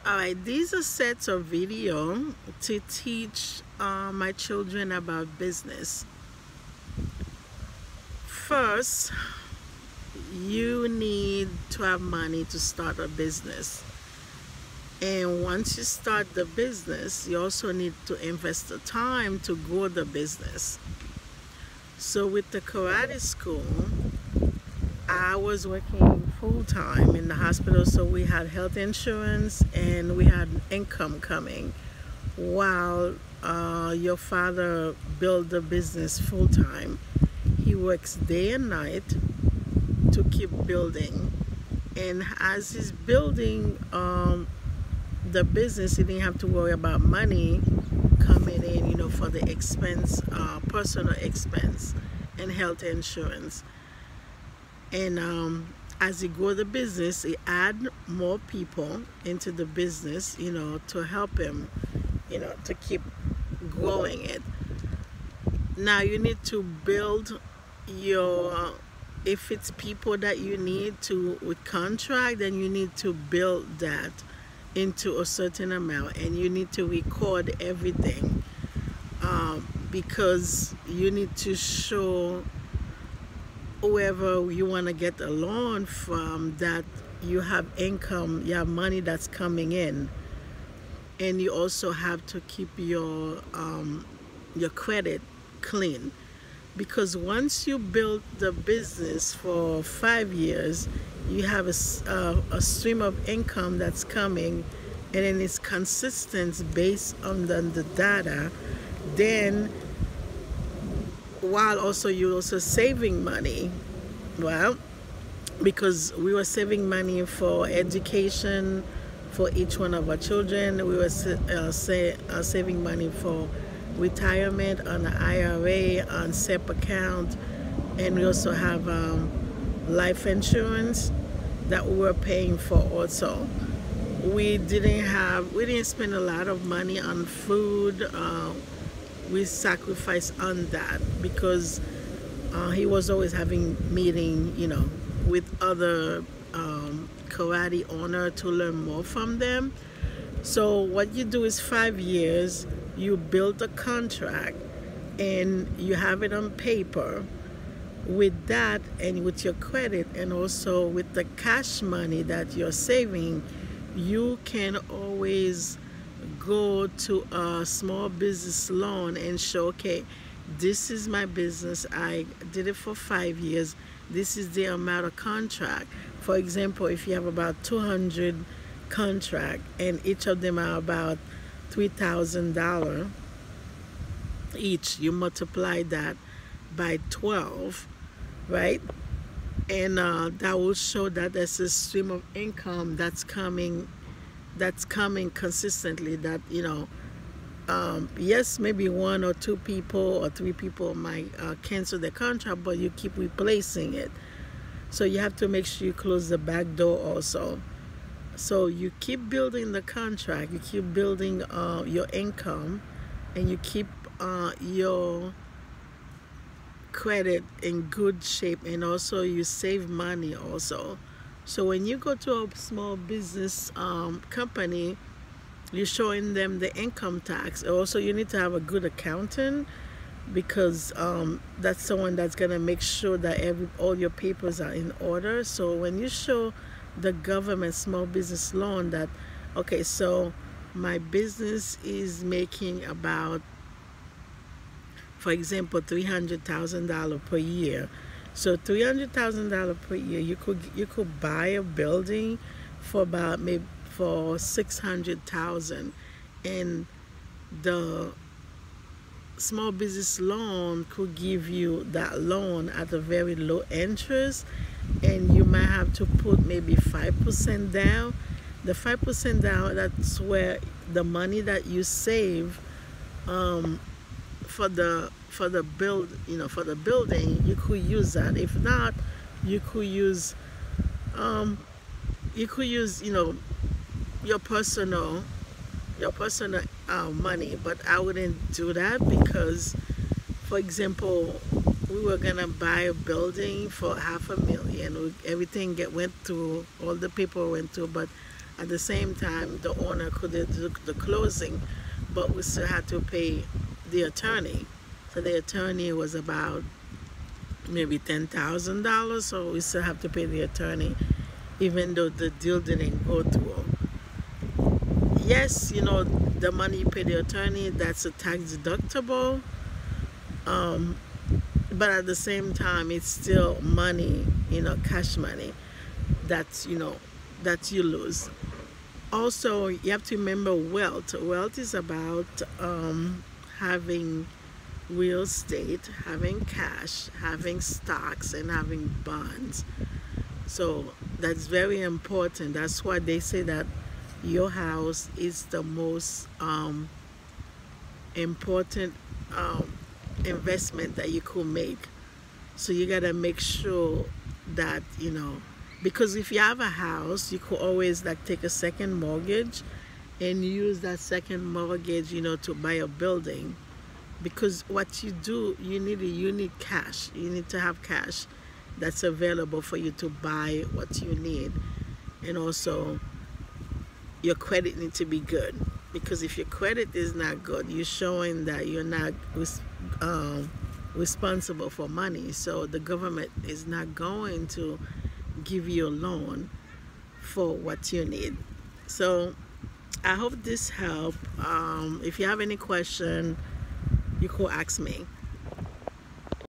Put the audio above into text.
Alright, these are sets of video to teach my children about business. First, you need to have money to start a business. And once you start the business, you also need to invest the time to grow the business. So with the karate school, I was working full-time in the hospital, so we had health insurance and we had income coming while your father built the business full-time. He works day and night to keep building, and as he's building the business, he didn't have to worry about money coming in, for the expense, personal expense and health insurance. And as he grow the business, he add more people into the business, to help him, to keep growing it. Now you need to build your, if it's people that you need to with contract, then you need to build that into a certain amount, and you need to record everything, because you need to show whoever you want to get a loan from that you have income, you have money that's coming in, and you also have to keep your credit clean, because once you build the business for 5 years, you have a stream of income that's coming, and then it's consistent based on the data. Then while also you're also saving money, well, because we were saving money for education for each one of our children, we were saving money for retirement on the IRA, on SEP account, and we also have life insurance that we were paying for also. We didn't spend a lot of money on food. We sacrificed on that because he was always having meeting, with other karate owner to learn more from them. So what you do is 5 years, you build a contract and you have it on paper. With that and with your credit and also with the cash money that you're saving, you can always go to a small business loan and show, okay, this is my business, I did it for 5 years, this is the amount of contract. For example, if you have about 200 contract and each of them are about $3,000 each, you multiply that by 12, right? And that will show that there's a stream of income that's coming consistently, that yes, maybe 1 or 2 people or 3 people might cancel the contract, but you keep replacing it. So you have to make sure you close the back door also. So you keep building the contract, you keep building your income, and you keep your credit in good shape, and also you save money also. So when you go to a small business company, you're showing them the income tax. Also, you need to have a good accountant, because that's someone that's gonna make sure that all your papers are in order. So when you show the government small business loan that, okay, so my business is making about, for example, $300,000 per year. So $300,000 per year, you could buy a building for about maybe for $600,000, and the small business loan could give you that loan at a very low interest, and you might have to put maybe 5% down. The 5% down, that's where the money that you save for the building, you could use that. If not, you could use your personal money. But I wouldn't do that, because, for example, we were gonna buy a building for $500,000. Everything went through, all the people went through, but At the same time, the owner could do the closing, but we still had to pay the attorney. So the attorney was about maybe $10,000. So we still have to pay the attorney, even though the deal didn't go through. Yes, the money you pay the attorney, that's a tax deductible. Um, but at the same time, it's still money, cash money that, that you lose. Also, you have to remember wealth. Wealth is about having real estate, having cash, having stocks, and having bonds. So that's very important. That's why they say that your house is the most important investment that you could make. So you gotta make sure that because if you have a house, you could always like take a second mortgage and use that second mortgage, to buy a building. Because what you do, you need cash. You need to have cash that's available for you to buy what you need, and also your credit needs to be good. Because if your credit is not good, you're showing that you're not responsible for money. So the government is not going to give you a loan for what you need. So I hope this helped. If you have any question, you could ask me.